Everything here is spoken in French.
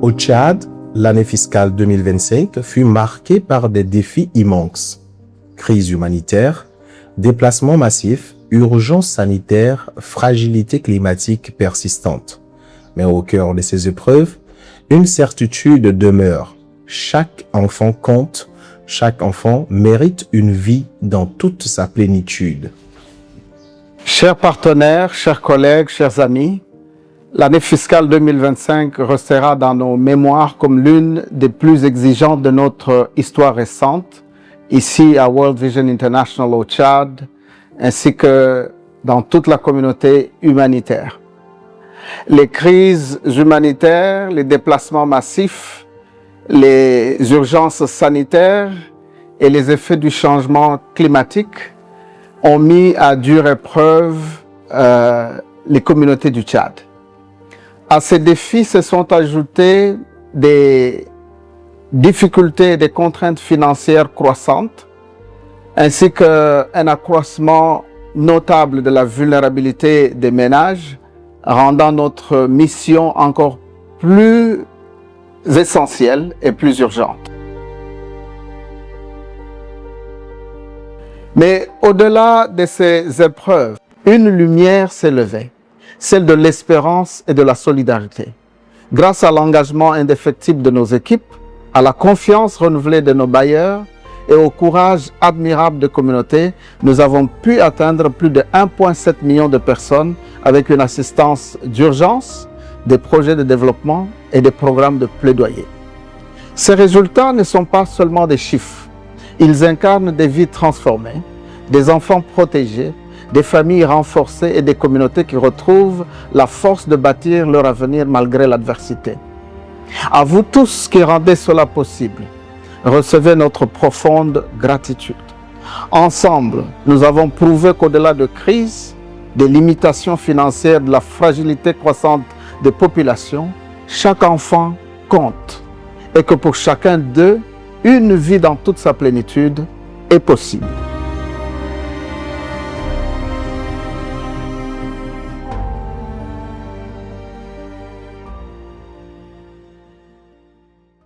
Au Tchad, l'année fiscale 2025 fut marquée par des défis immenses. Crise humanitaire, déplacements massifs, urgence sanitaire, fragilité climatique persistante. Mais au cœur de ces épreuves, une certitude demeure. Chaque enfant compte, chaque enfant mérite une vie dans toute sa plénitude. Chers partenaires, chers collègues, chers amis, l'année fiscale 2025 restera dans nos mémoires comme l'une des plus exigeantes de notre histoire récente, ici à World Vision International au Tchad, ainsi que dans toute la communauté humanitaire. Les crises humanitaires, les déplacements massifs, les urgences sanitaires et les effets du changement climatique ont mis à dure épreuve les communautés du Tchad. À ces défis se sont ajoutés des difficultés et des contraintes financières croissantes, ainsi qu'un accroissement notable de la vulnérabilité des ménages, rendant notre mission encore plus essentielle et plus urgente. Mais au-delà de ces épreuves, une lumière s'est levée, celle de l'espérance et de la solidarité. Grâce à l'engagement indéfectible de nos équipes, à la confiance renouvelée de nos bailleurs et au courage admirable de communautés, nous avons pu atteindre plus de 1,7 million de personnes avec une assistance d'urgence, des projets de développement et des programmes de plaidoyer. Ces résultats ne sont pas seulement des chiffres. Ils incarnent des vies transformées, des enfants protégés, des familles renforcées et des communautés qui retrouvent la force de bâtir leur avenir malgré l'adversité. À vous tous qui rendez cela possible, recevez notre profonde gratitude. Ensemble, nous avons prouvé qu'au-delà de crises, des limitations financières, de la fragilité croissante des populations, chaque enfant compte et que pour chacun d'eux, une vie dans toute sa plénitude est possible.